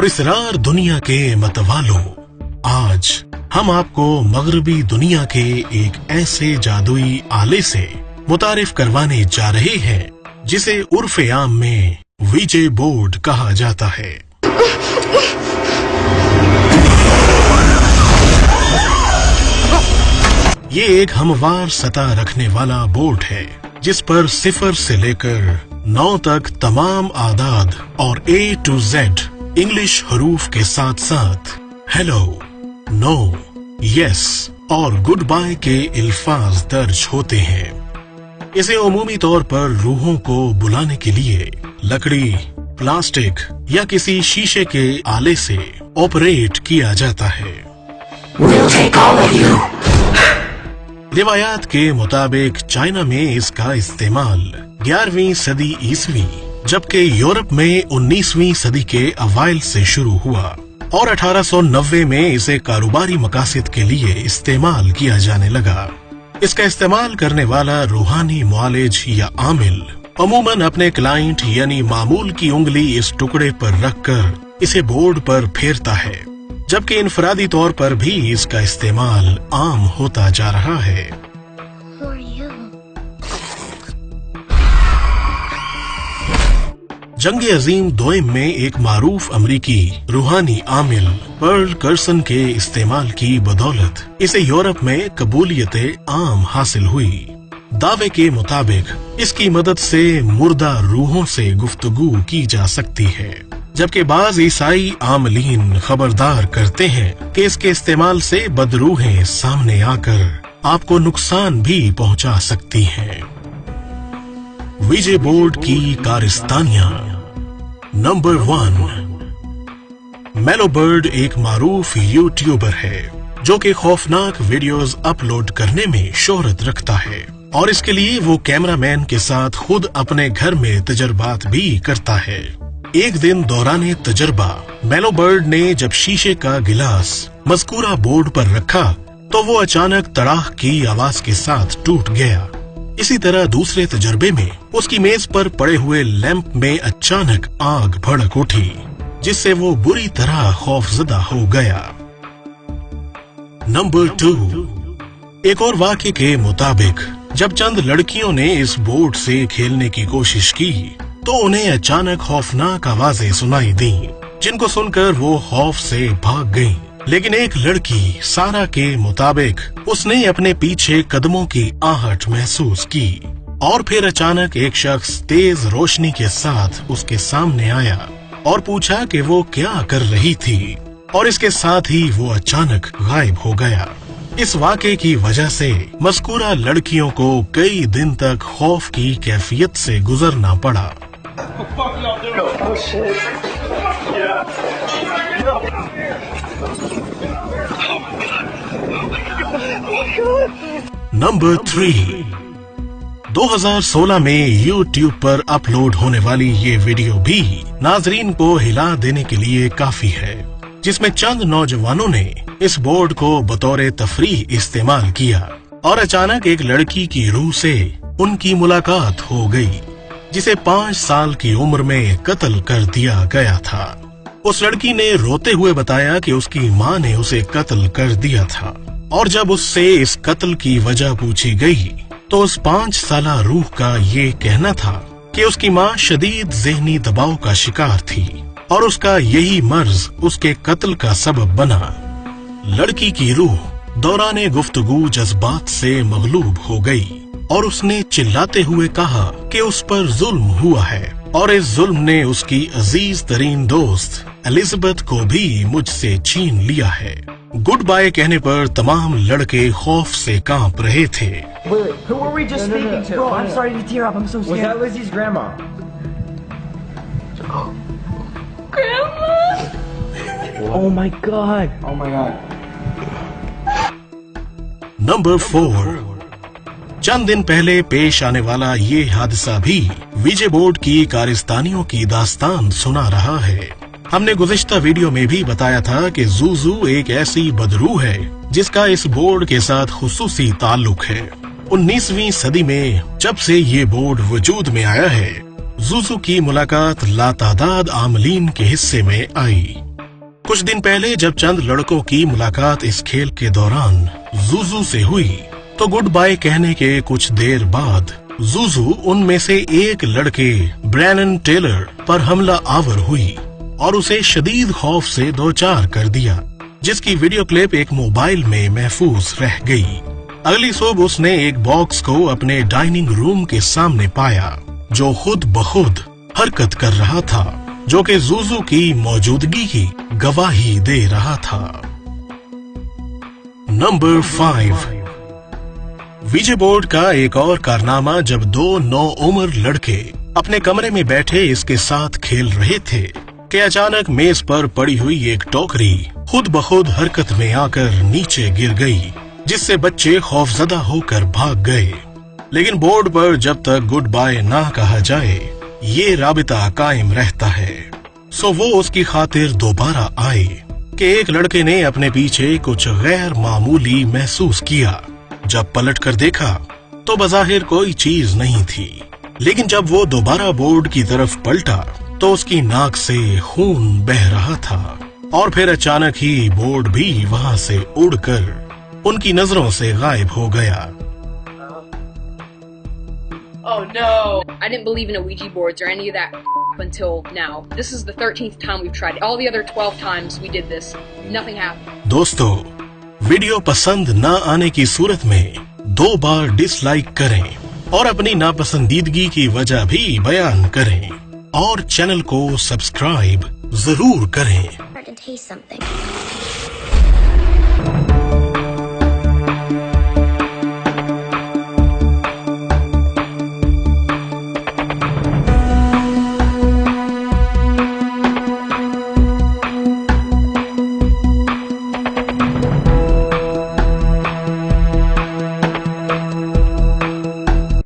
पुरस्कार दुनिया के मतवालों, आज हम आपको मगरबी दुनिया के एक ऐसे जादुई आले से मुतारिफ करवाने जा रहे हैं जिसे उर्फ़े आम में वीजे बोर्ड कहा जाता है। ये एक हमवार सतह रखने वाला बोर्ड है जिस पर 0 से लेकर 9 तक तमाम आदाद और A to Z इंग्लिश हरूफ के साथ साथ हेलो, नो, यस और गुड बाय के अल्फाज दर्ज होते हैं। इसे उमूमी तौर पर रूहों को बुलाने के लिए लकड़ी, प्लास्टिक या किसी शीशे के आले से ऑपरेट किया जाता है। We'll take all of you. रिवायात के मुताबिक चाइना में इसका इस्तेमाल 11वीं सदी ईसवी जबकि यूरोप में 19वीं सदी के अवाइल से शुरू हुआ और 1890 में इसे कारोबारी मकासद के लिए इस्तेमाल किया जाने लगा। इसका इस्तेमाल करने वाला रूहानी मुआलिज या आमिल अमूमन अपने क्लाइंट यानी मामूल की उंगली इस टुकड़े पर रखकर इसे बोर्ड पर फेरता है, जबकि इनफरादी तौर पर भी इसका इस्तेमाल आम होता जा रहा है। जंग अजीम दोइम में एक मारूफ अमरीकी रूहानी आमिल पर्ल कर्सन के इस्तेमाल की बदौलत इसे यूरोप में कबूलियत आम हासिल हुई। दावे के मुताबिक इसकी मदद से मुर्दा रूहों से गुफ्तगू की जा सकती है, जबकि बाज ईसाई आमलीन खबरदार करते हैं कि इसके इस्तेमाल से बदरूहें सामने आकर आपको नुकसान भी पहुंचा सकती हैं। वीजे बोर्ड की कारिस्तानियां। नंबर 1, मेलोबर्ड एक मारूफ यूट्यूबर है जो कि खौफनाक वीडियोस अपलोड करने में शोहरत रखता है और इसके लिए वो कैमरामैन के साथ खुद अपने घर में तजर्बात भी करता है। एक दिन दौरान तजर्बा मेलोबर्ड ने जब शीशे का गिलास मज़कूरा बोर्ड पर रखा तो वो अचानक तड़ाक की आवाज के साथ टूट गया। इसी तरह दूसरे तजर्बे में उसकी मेज पर पड़े हुए लैंप में अचानक आग भड़क उठी, जिससे वो बुरी तरह खौफजदा हो गया। नंबर 2, एक और वाक़े के मुताबिक जब चंद लड़कियों ने इस बोर्ड से खेलने की कोशिश की तो उन्हें अचानक खौफनाक आवाजें सुनाई दी, जिनको सुनकर वो खौफ से भाग गईं। लेकिन एक लड़की सारा के मुताबिक उसने अपने पीछे कदमों की आहट महसूस की और फिर अचानक एक शख्स तेज रोशनी के साथ उसके सामने आया और पूछा कि वो क्या कर रही थी और इसके साथ ही वो अचानक गायब हो गया। इस वाक़े की वजह से मज़कूरा लड़कियों को कई दिन तक खौफ की कैफियत से गुजरना पड़ा। नंबर 3, 2016 में YouTube पर अपलोड होने वाली ये वीडियो भी नाजरीन को हिला देने के लिए काफी है, जिसमें चंद नौजवानों ने इस बोर्ड को बतौर तफरीह इस्तेमाल किया और अचानक एक लड़की की रूह से उनकी मुलाकात हो गई, जिसे 5 साल की उम्र में कत्ल कर दिया गया था। उस लड़की ने रोते हुए बताया कि उसकी माँ ने उसे कत्ल कर दिया था और जब उससे इस कत्ल की वजह पूछी गई तो उस 5 साला रूह का ये कहना था कि उसकी माँ शदीद ज़हनी दबाव का शिकार थी और उसका यही मर्ज उसके कत्ल का सबब बना। लड़की की रूह दौरान गुफ्तगू जज्बात से मगलूब हो गई और उसने चिल्लाते हुए कहा कि उस पर जुल्म हुआ है और इस जुल्म ने उसकी अजीज तरीन दोस्त एलिजाबेथ को भी मुझसे छीन लिया है। गुड बाय कहने पर तमाम लड़के खौफ से कांप रहे थे। Wait, who were we just speaking to? Bro, I'm starting to tear up. I'm so scared. Was that Lizzie's grandma? Grandma? Oh my god. Oh my god. Number 4, चंद दिन पहले पेश आने वाला ये हादसा भी वीजे बोर्ड की कारिस्तानियों की दास्तान सुना रहा है। हमने गुज़िश्ता वीडियो में भी बताया था कि ज़ूज़ू एक ऐसी बदरूह है जिसका इस बोर्ड के साथ खुसूसी ताल्लुक है। 19वीं सदी में जब से ये बोर्ड वजूद में आया है, ज़ूज़ू की मुलाकात लातादाद आमलीन के हिस्से में आई कुछ दिन पहले जब चंद लड़कों की मुलाकात इस खेल के दौरान जूजू से हुई, तो गुड बाय कहने के कुछ देर बाद जूजू उनमें से एक लड़के ब्रैनन टेलर पर हमला आवर हुई और उसे शदीद खौफ से दो चार कर दिया, जिसकी वीडियो क्लिप एक मोबाइल में महफूज रह गई। अगली सुबह उसने एक बॉक्स को अपने डाइनिंग रूम के सामने पाया जो खुद बखुद हरकत कर रहा था, जो कि जूजू की मौजूदगी की गवाही दे रहा था। नंबर 5, विजय बोर्ड का एक और कारनामा जब दो नौउम्र लड़के अपने कमरे में बैठे इसके साथ खेल रहे थे कि अचानक मेज पर पड़ी हुई एक टोकरी खुद बखुद हरकत में आकर नीचे गिर गई, जिससे बच्चे खौफजदा होकर भाग गए। लेकिन बोर्ड पर जब तक गुड बाय ना कहा जाए ये राबिता कायम रहता है। सो वो उसकी खातिर दोबारा आए कि एक लड़के ने अपने पीछे कुछ गैर मामूली महसूस किया। जब पलट कर देखा तो बज़ाहिर कोई चीज नहीं थी, लेकिन जब वो दोबारा बोर्ड की तरफ पलटा तो उसकी नाक से खून बह रहा था और फिर अचानक ही बोर्ड भी वहां से उड़कर उनकी नजरों से गायब हो गया। Oh no! I didn't believe in Ouija boards or any of that until now. This is the 13th time we've tried it. All the other 12 times we did this, nothing happened. दोस्तों, video पसंद न आने की सूरत में 2 बार dislike करें और अपनी नापसंदीदगी की वजह भी बयान करें और चैनल को सब्सक्राइब जरूर करें। To taste something.